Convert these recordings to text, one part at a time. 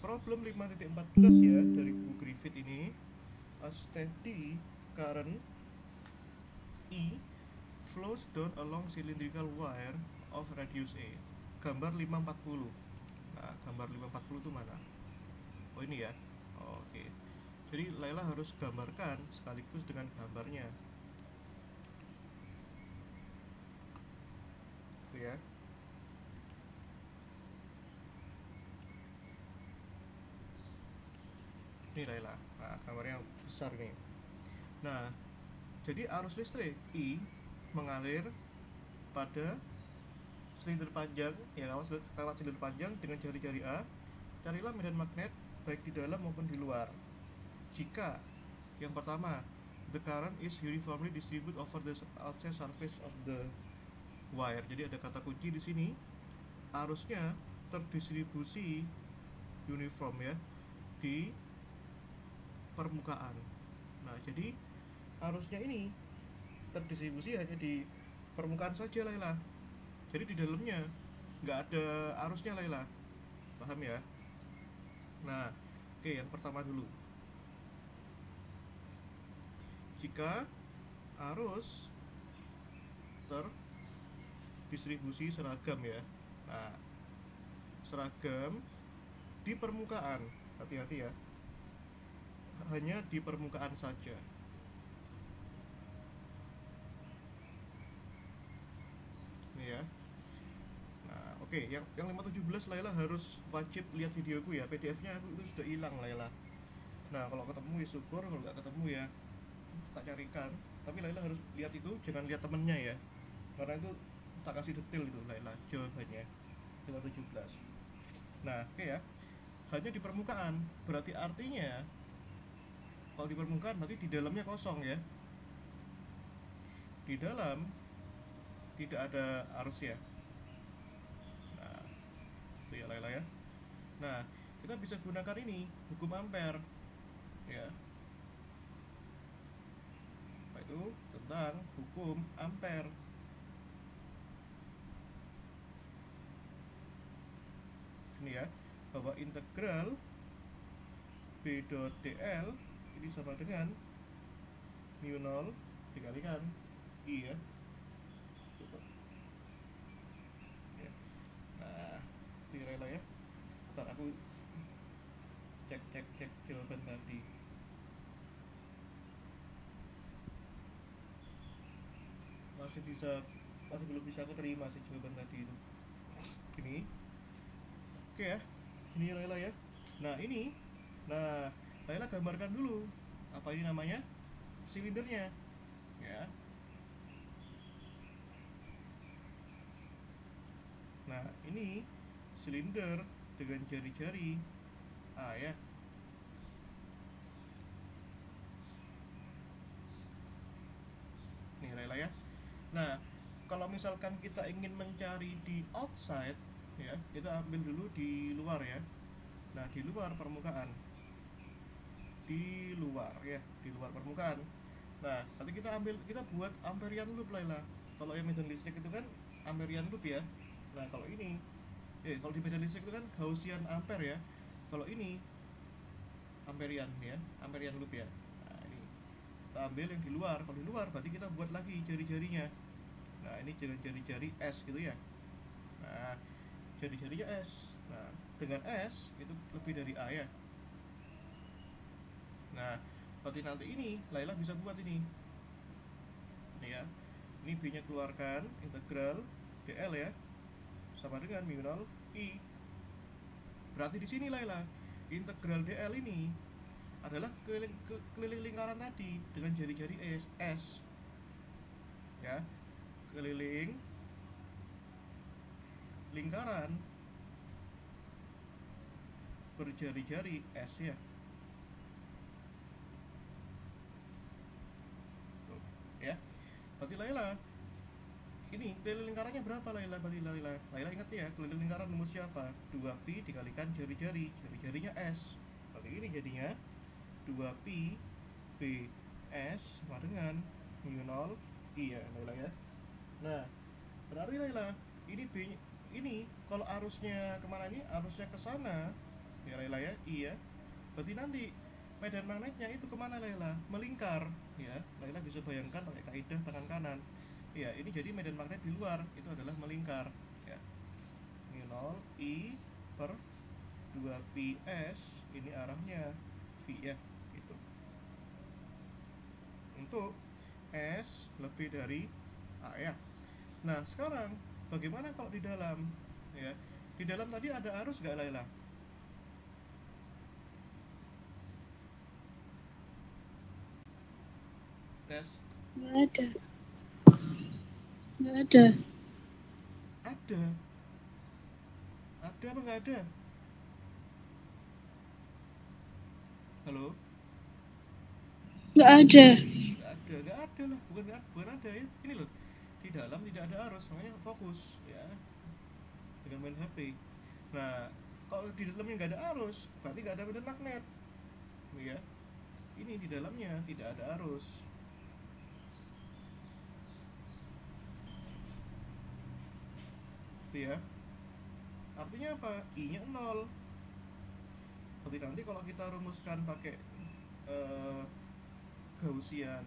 problem 5.14 ya dari buku Griffith ini. A steady current E flows down along cylindrical wire of radius A. Gambar 540. Nah, gambar 540 itu mana? Oh, ini ya. Oke. Jadi Laila harus gambarkan sekaligus dengan gambarnya. Itu ya. Ini Laila. Nah, gambarnya besar nih. Nah, jadi arus listrik I mengalir pada silinder panjang ya, lewat silinder panjang dengan jari-jari A. Carilah medan magnet baik di dalam maupun di luar. Jika yang pertama, the current is uniformly distributed over the outside surface of the wire. Jadi ada kata kunci di sini, arusnya terdistribusi uniform ya di permukaan. Nah, jadi arusnya ini terdistribusi hanya di permukaan saja Laila. Jadi di dalamnya nggak ada arusnya Laila. Paham ya? Nah, oke, yang pertama dulu. Jika arus terdistribusi seragam ya. Nah, seragam di permukaan, hati-hati ya. Hanya di permukaan saja. Ini ya. Nah, oke, yang 517 Laila harus wajib lihat videoku ya. PDF-nya itu sudah hilang Laila. Nah, kalau ketemu ya syukur, kalau nggak ketemu ya tak carikan. Tapi Laila harus lihat itu, jangan lihat temennya ya. Karena itu tak kasih detail itu Laila jawabannya. 517. Nah, oke ya. Hanya di permukaan. Berarti artinya kalau di permukaan berarti di dalamnya kosong ya. Di dalam tidak ada arus ya. Nah, itu ya Laila ya. Nah, kita bisa gunakan ini hukum ampere ya. Apa itu? Tentang hukum ampere. Ini ya, bahwa integral B dot dl ini sama dengan mu 0 dikalikan I ya. Nah, itu Laila ya. Ntar aku cek jawaban tadi. Masih belum bisa aku terima sih jawaban tadi itu. Ini. Oke ya. Ini Laila ya. Nah, Laila gambarkan dulu. Apa ini namanya? Silindernya. Ya. Nah, ini silinder dengan jari-jari A ya. Nih Laila ya. Nah, kalau misalkan kita ingin mencari di outside ya, kita ambil dulu di luar ya. Nah, di luar permukaan. Di luar ya, di luar permukaan. Nah, nanti kita buat amperian loop Laila. Kalau yang medan listrik itu kan amperian loop ya. Nah, kalau di medan listrik itu kan Gaussian ampere ya. Kalau ini amperian ya, amperian loop ya. Nah, ini kita ambil yang di luar. Kalau di luar berarti kita buat lagi jari-jarinya. Nah, ini jari-jari S gitu ya. Nah, jari-jarinya S. Nah, dengan S itu lebih dari A ya. Nah, berarti nanti ini Laila bisa buat ini. Ini ya. Ini B-nya keluarkan, integral dl ya. Sama dengan mu 0 I. Berarti di sini Laila, integral dl ini adalah keliling lingkaran tadi dengan jari-jari S. Ya. Keliling lingkaran berjari-jari S ya. Tuh, ya. Berarti Laila ini keliling lingkarannya berapa Laila? Berarti Laila ingat ya, keliling lingkaran rumusnya apa? 2pi dikalikan jarinya S. Berarti ini jadinya 2pi B S sama dengan mu 0 I ya Laila ya. Nah, berarti Laila ini B ini kalau arusnya kemana ini? Arusnya ke sana, ya Laila ya, I ya. Berarti nanti medan magnetnya itu kemana Laila? Melingkar ya. Laila bisa bayangkan pakai kaidah tekan kanan. Ya, ini jadi medan magnet di luar itu adalah melingkar ya. Mu 0 I per 2ps, ini arahnya V ya, gitu. Untuk S lebih dari A ya. Nah, sekarang bagaimana kalau di dalam ya? Di dalam tadi ada arus gak Laila? Tes. Nggak ada. Nggak ada. Ada. Ada apa nggak ada? Halo? Nggak ada. Nggak ada lah, bukan ada ya. Ini loh, di dalam tidak ada arus, makanya fokus ya dengan main HP. Nah, kalau di dalamnya nggak ada arus, berarti nggak ada medan magnet, ya. Ini di dalamnya tidak ada arus. Itu ya. Artinya apa? I-nya 0. Berarti nanti kalau kita rumuskan pakai eh, Gaussian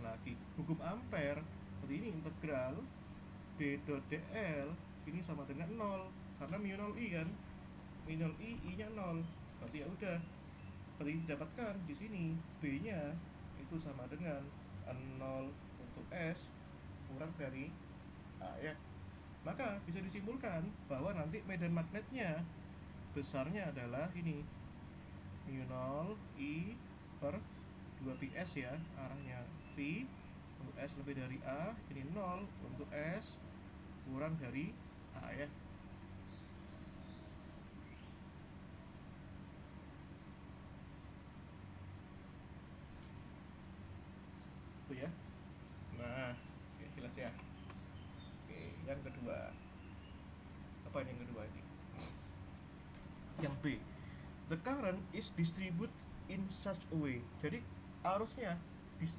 lagi, hukum ampere, berarti ini integral B dot dl ini sama dengan 0 karena mu 0 I kan, mu 0 I nya 0, berarti ya udah, berarti didapatkan di sini B nya itu sama dengan 0 untuk S kurang dari A ya. Maka bisa disimpulkan bahwa nanti medan magnetnya besarnya adalah ini mu 0 I per 2ps ya, arahnya V. Untuk S lebih dari A, ini 0 untuk S kurang dari A ya. Itu ya. Nah, oke, jelas ya. Oke, yang kedua. Apa yang kedua ini? Yang B. The current is distributed in such a way. Jadi arusnya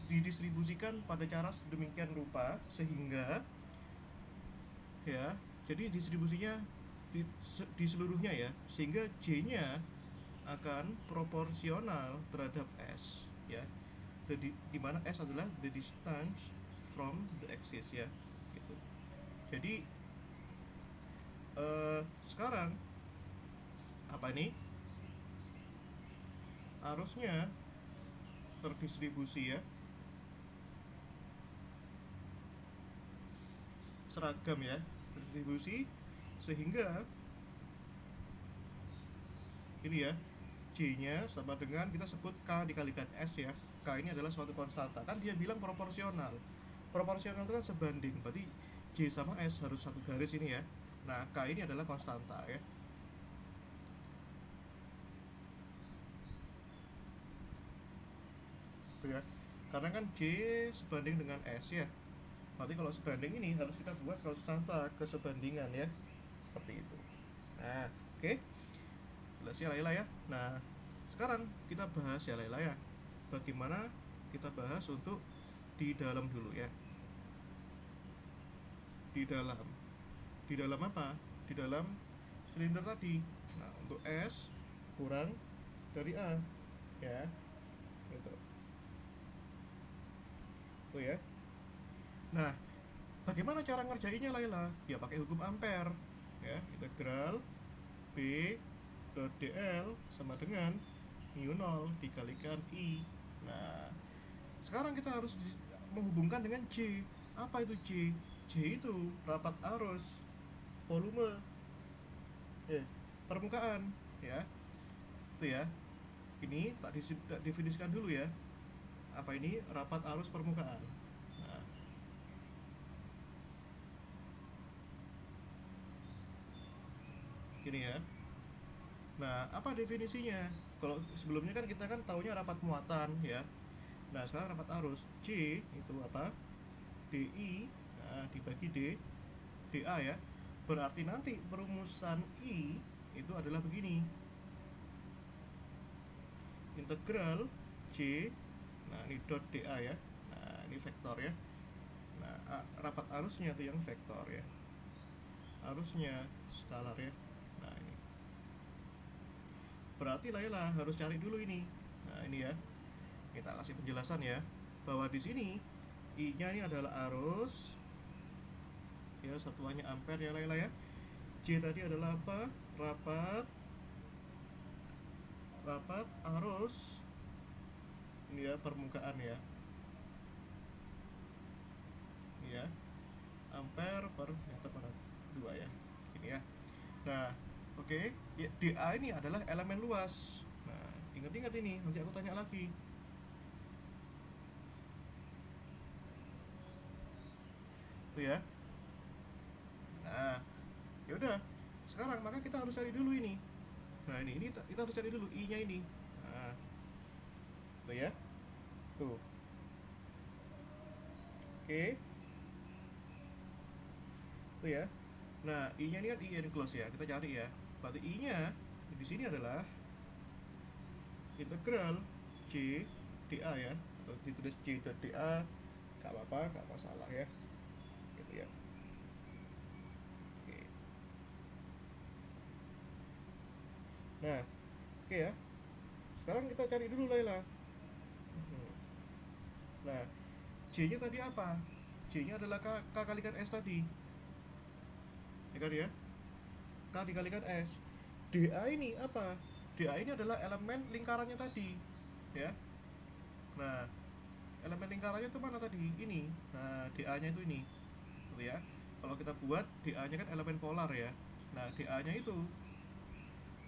didistribusikan pada cara sedemikian rupa sehingga ya, jadi distribusinya di seluruhnya ya, sehingga J-nya akan proporsional terhadap S ya. Di mana S adalah the distance from the axis ya, gitu. Jadi sekarang apa ini? Arusnya terdistribusi ya, seragam ya, terdistribusi sehingga ini ya, J-nya sama dengan kita sebut K dikalikan S ya. K ini adalah suatu konstanta, kan dia bilang proporsional. Proporsional itu kan sebanding, berarti J sama S harus satu garis ini ya. Nah, K ini adalah konstanta ya. Itu ya. Karena kan J sebanding dengan S ya. Berarti kalau sebanding ini harus kita buat konstanta kesebandingan ya. Seperti itu. Nah, oke. Jelas ya Laila ya. Nah, sekarang kita bahas ya Laila ya, bagaimana kita bahas untuk di dalam dulu ya. Di dalam apa? Di dalam silinder tadi. Nah, untuk S kurang dari A ya, gitu. Tuh ya. Nah, bagaimana cara ngerjainnya Laila? Ya pakai hukum ampere ya, integral B dot dl sama dengan mu 0 dikalikan I. Nah, sekarang kita harus menghubungkan dengan J. Apa itu J? J itu rapat arus volume permukaan ya. Itu ya. Ini tak definisikan dulu ya. Apa ini? Rapat arus permukaan. Nah, ini ya. Nah, apa definisinya? Kalau sebelumnya kan kita kan taunya rapat muatan ya. Nah, sekarang rapat arus. J itu apa? DI, nah, dibagi DA ya. Berarti nanti perumusan I itu adalah begini. Integral J, nah ini dot DA ya. Nah, ini vektor ya. Nah, rapat arusnya itu yang vektor ya. Arusnya skalar ya. Nah, ini. berarti Laila harus cari dulu ini. Nah, ini ya. Kita kasih penjelasan ya, bahwa di sini I-nya ini adalah arus ya, satuannya ampere ya Laila ya. J tadi adalah apa? Rapat arus ini ya, permukaan ya. Ini ya. Ampere per meter per 2 ya. Ini ya. Nah, oke. Ya, dA ini adalah elemen luas. Nah, ingat-ingat ini, nanti aku tanya lagi. Itu ya. Nah, ya udah. Sekarang maka kita harus cari dulu ini. Nah, ini kita harus cari dulu I-nya ini. Nah, tuh ya. Tuh. Oke. Tuh ya. Nah, I-nya ini kan I enclose ya. Kita cari ya. Berarti I-nya di sini adalah integral C dA ya. Atau ditulis C dan dA, nggak apa-apa, nggak masalah ya. Gitu ya. Oke. Nah, oke ya. Sekarang kita cari dulu Laila. Nah, J-nya tadi apa? J-nya adalah K kalikan S tadi. Ya kan ya? K dikalikan S. dA ini apa? dA ini adalah elemen lingkarannya tadi. Ya. Nah, elemen lingkarannya itu mana tadi? Ini. Nah, dA-nya itu ini. Gitu ya. Kalau kita buat dA-nya kan elemen polar ya. Nah, dA-nya itu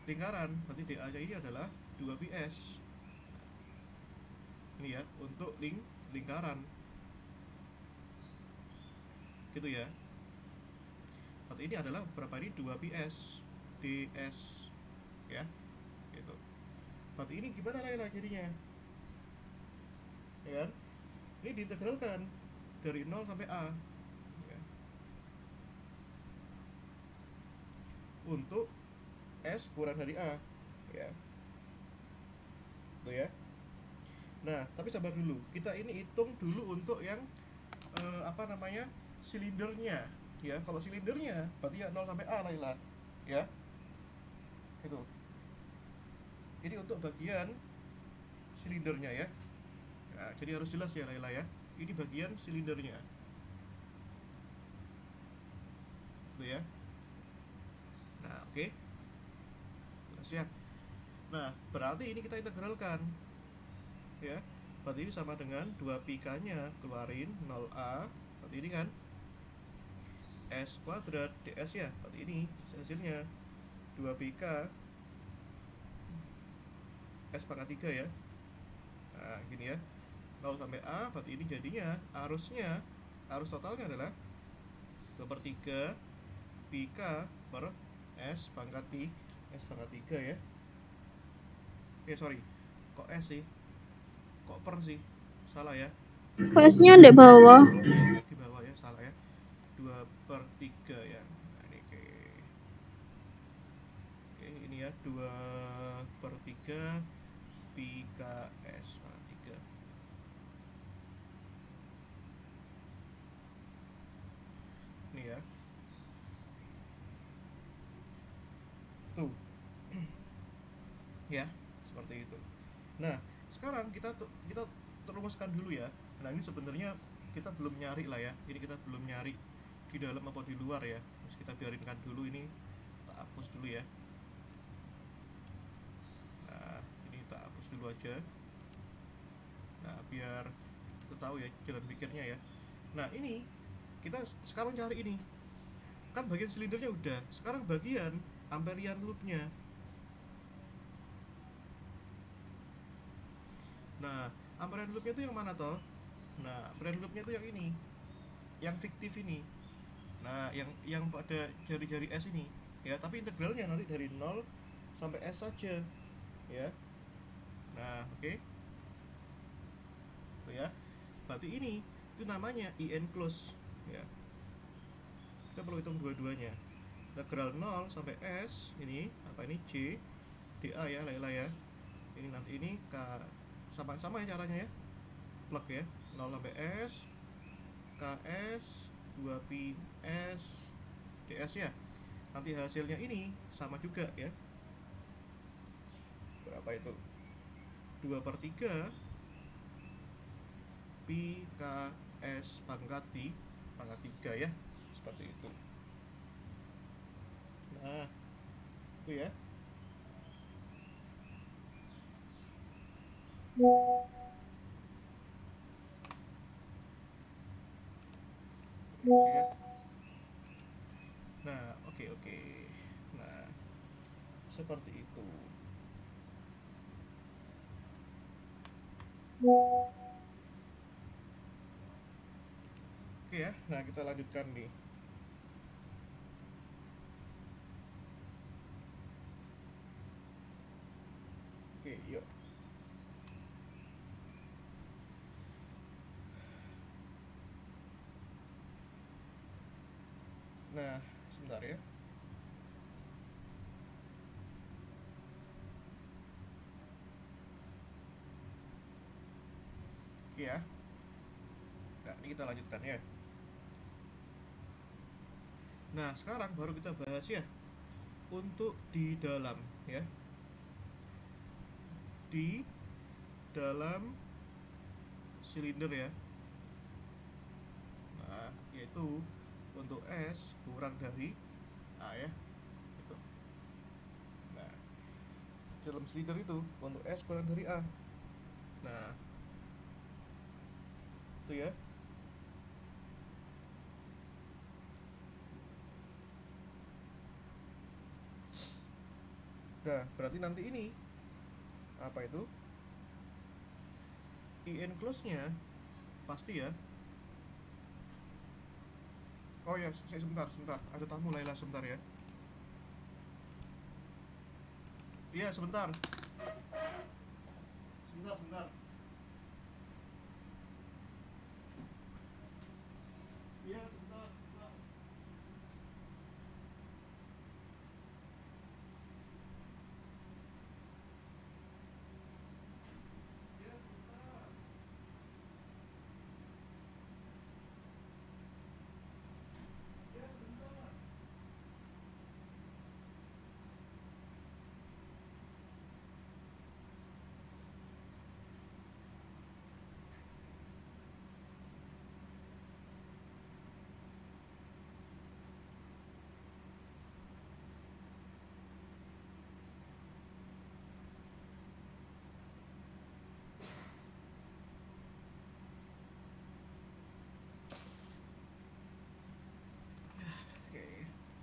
lingkaran, berarti dA-nya ini adalah 2πs. Ini ya, untuk lingkaran. Gitu ya. Berarti ini adalah berapa ini? 2πs ds ya. Gitu. Berarti ini gimana Laila jadinya? Ya kan? Ini diintegralkan dari 0 sampai A ya. Untuk S kurang dari A ya. Tuh ya. Nah, tapi sabar dulu. Kita ini hitung dulu untuk yang apa namanya? Silindernya ya. Kalau silindernya berarti ya 0 sampai A Laila ya. Itu. Ini untuk bagian silindernya ya. Nah, jadi harus jelas ya Laila ya. Ini bagian silindernya. Tuh ya. Nah, oke. Jelas ya. Nah, berarti ini kita integralkan ya. Berarti ini sama dengan 2πk nya keluarin 0A. Berarti ini kan S kuadrat ds ya. Berarti ini hasilnya 2πk S pangkat 3 ya. Nah, gini ya. 0 sampai A, berarti ini jadinya arus totalnya adalah 2/3 πk per S pangkat 3 ya. Sorry, kok S sih? Kok per sih? Salah ya. S-nya di bawah. Iya, di bawah ya, salah ya. 2/3 ya. Nah, ini oke, ini ya 2/3 πks pangkat 3. Ini ya. Tuh. Ya, seperti itu. Nah, sekarang kita rumuskan dulu ya. Nah, ini sebenarnya kita belum nyari lah ya. Ini kita belum nyari di dalam apa di luar ya. Terus kita biarinkan dulu ini, tak hapus dulu ya. Nah, ini tak hapus dulu aja. Nah, biar kita tahu ya jalan pikirnya ya. Nah, ini kita sekarang cari ini. Kan bagian silindernya udah. Sekarang bagian amperian loopnya. Nah, amperian loopnya itu yang mana toh? Nah, amperian loopnya itu yang ini, yang fiktif ini. Nah, yang pada jari-jari S ini ya, tapi integralnya nanti dari 0 sampai S saja ya. Nah, oke. Tuh ya. Berarti ini itu namanya I enclose ya. Kita perlu hitung dua-duanya. Integral 0 sampai S ini apa ini? J dA ya, Laila ya. Ini nanti ini sama-sama ya caranya ya. Plug ya. 0 sampai S KS 2πs ds ya. Nanti hasilnya ini sama juga ya. Apa itu? 2/3 Pi KS pangkat 3 ya, seperti itu. Nah, itu ya. Oke ya. Nah, oke. Nah, seperti itu. Oke ya. Nah, kita lanjutkan nih. Oke, yuk. Nah, sebentar ya. Oke ya. Nah, ini kita lanjutkan ya. Nah, sekarang baru kita bahas ya untuk di dalam ya. Di dalam silinder ya. Nah, yaitu untuk S kurang dari A ya. Gitu. Nah, dalam silinder itu untuk S kurang dari A. Nah, itu ya. Nah, berarti nanti ini apa itu? I enclose-nya pasti ya. Oh ya, sebentar. Ada tamu Laila sebentar ya. Iya, sebentar. Sebentar. Iya, sebentar. Iya, sebentar. Iya, sebentar. Oke.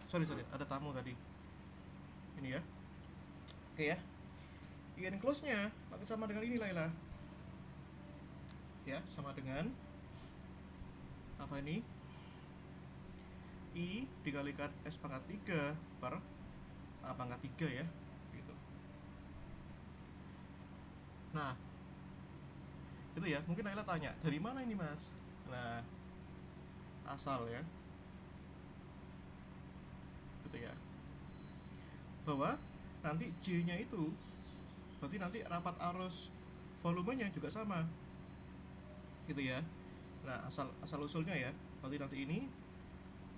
Sorry, ada tamu tadi. Ini ya. Oke ya. I enclose-nya nanti sama dengan ini Laila. Ya, sama dengan apa ini? I dikalikan S pangkat 3 per A pangkat 3 ya. Gitu. Nah, itu ya. Mungkin Laila tanya, dari mana ini Mas? Nah, asal ya. Gitu ya. Bahwa nanti J-nya itu berarti nanti rapat arus volumenya juga sama. Gitu ya. Nah, asal usulnya ya. Berarti nanti ini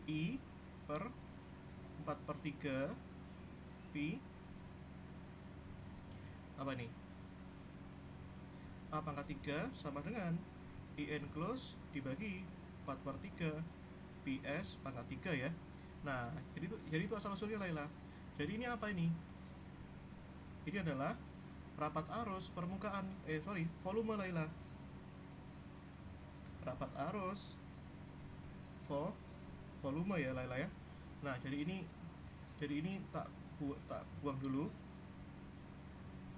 I per 4/3 Pi apa nih? A pangkat 3 sama dengan I enclose dibagi 4/3 PS pangkat 3 ya. Nah, jadi itu asal usulnya Laila. Jadi ini apa ini? Ini adalah rapat arus permukaan volume Laila. Rapat arus volume ya Laila ya. Nah, jadi ini tak buang dulu.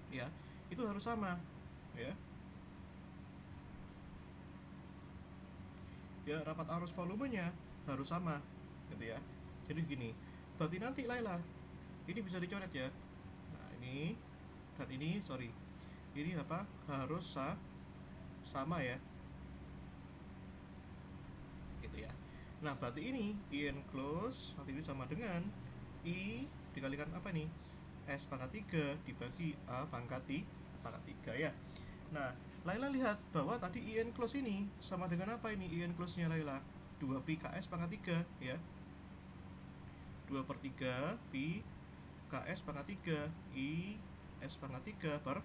Ya, itu harus sama ya. Ya, rapat arus volumenya harus sama gitu ya. Jadi gini, berarti nanti Laila ini bisa dicoret ya. Nah, ini dan ini ini apa harus sama ya gitu ya. Nah, berarti ini I enclose nanti itu sama dengan I dikalikan apa nih, S pangkat 3 dibagi A pangkat 3 ya. Nah, Laila lihat bahwa tadi I enclose ini sama dengan apa ini I enclose nya Laila? 2 pi KS pangkat 3 ya. 2/3 pi KS pangkat 3 I S pangkat 3 per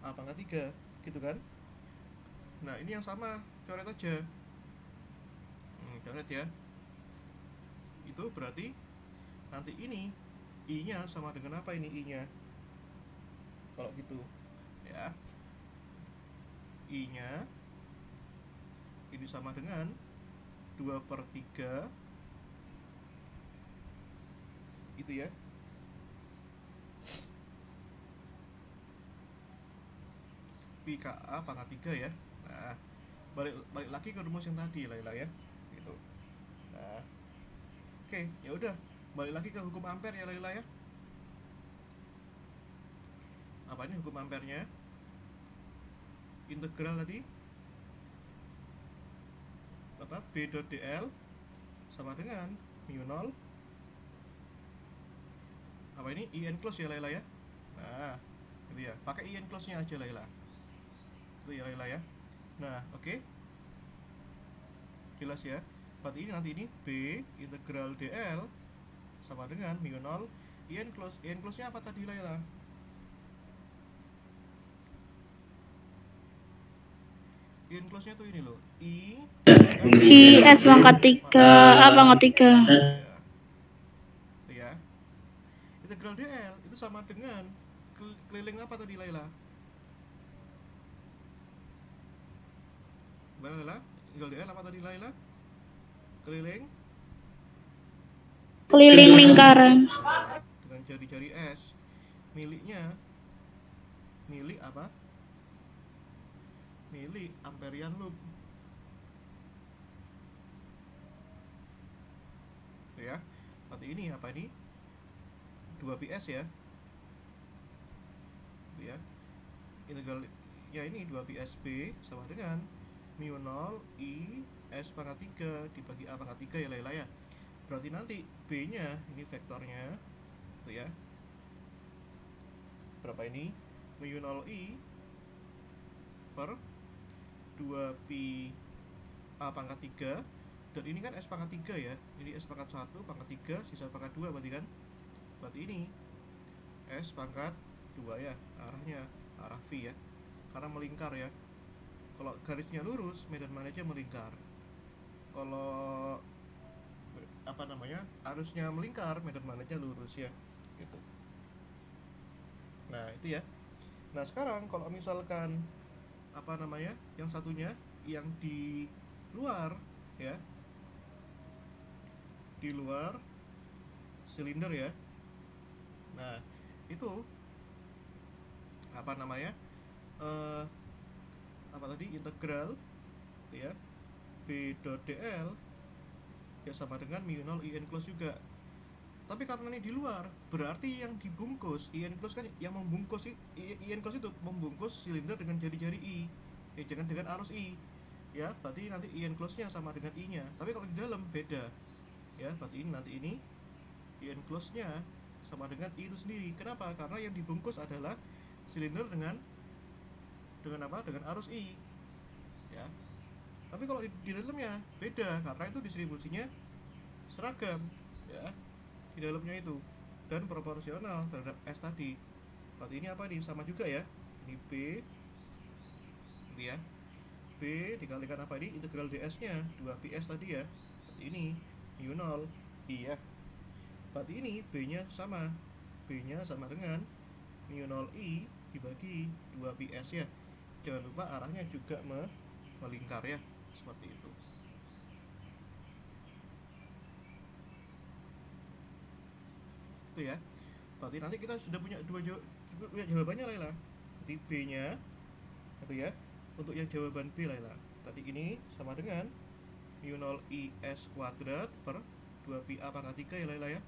A pangkat 3, gitu kan. Nah ini yang sama, coret aja. Coret ya. Itu berarti nanti ini I nya sama dengan apa ini I nya, kalau gitu ya. I nya ini sama dengan 2/3 itu ya. Pi KA pangkat 3 ya. Nah, balik lagi ke rumus yang tadi Laila ya. Gitu. Nah, oke, ya udah, balik lagi ke hukum ampere ya Laila ya. Apa ini hukum ampernya? Integral tadi apa? B dot dl sama dengan mu 0 apa ini? I enclose ya Laila ya. Nah, gitu ya. Pakai I enclose-nya aja Laila. Itu ya Laila ya. Nah, oke. Jelas ya. Berarti ini nanti ini B integral dl sama dengan mu 0 I enclose. I enclose-nya apa tadi Laila? I enclose-nya tuh ini loh. I S pangkat 3 A pangkat 3. ya. Itu ya. Integral dl itu sama dengan keliling apa tadi Laila? Gimana Laila? Integral dl apa tadi Laila? Keliling Lingkaran. dengan jari-jari S. Miliknya milik apa? Milik amperian loop. Tuh ya. Berarti ini apa ini? 2ps ya. Tuh ya. Integral ya ini 2psb sama dengan mu 0 I S pangkat 3 dibagi A pangkat 3 ya Laila ya. Berarti nanti B nya ini vektornya tuh ya. Berapa ini? Mu 0 I per 2pi A pangkat 3. Dan ini kan S pangkat 3 ya. Ini S pangkat 1, pangkat 3, sisa pangkat 2 berarti kan. Berarti ini S pangkat 2 ya. Arahnya arah V ya. Karena melingkar ya. Kalau garisnya lurus, medan magnetnya melingkar. Kalau apa namanya? Arusnya melingkar, medan magnetnya lurus ya. Gitu. Nah, itu ya. Nah, sekarang kalau misalkan apa namanya? Yang satunya yang di luar ya. Di luar silinder ya. Nah, itu apa namanya? Apa tadi? Integral ya. B dot dl ya sama dengan mu 0 I enclose juga. Tapi karena ini di luar, berarti yang dibungkus I enclose kan yang membungkus I enclose itu membungkus silinder dengan jari-jari I. Ya jangan dengan arus I. Ya, berarti nanti I enclose-nya sama dengan I-nya. Tapi kalau di dalam beda. Ya, berarti ini nanti ini I enclose-nya sama dengan I itu sendiri. Kenapa? Karena yang dibungkus adalah silinder dengan apa? Dengan arus I. Ya. Tapi kalau di dalamnya beda karena itu distribusinya seragam ya di dalamnya itu dan proporsional terhadap S tadi. Berarti ini apa nih? Sama juga ya. Ini B gitu ya. B dikalikan apa ini? Integral ds-nya 2ps tadi ya. Berarti ini mu 0 I ya. Berarti ini B-nya sama. B-nya sama dengan mu 0 I dibagi 2ps ya. Jangan lupa arahnya juga melingkar ya. Seperti itu. Itu ya. Berarti nanti kita sudah punya jawabannya Laila. Jadi B-nya itu ya. Untuk yang jawaban B Laila. Tadi ini sama dengan mu 0 I S kuadrat per 2pi A pangkat 3 ya Laila ya.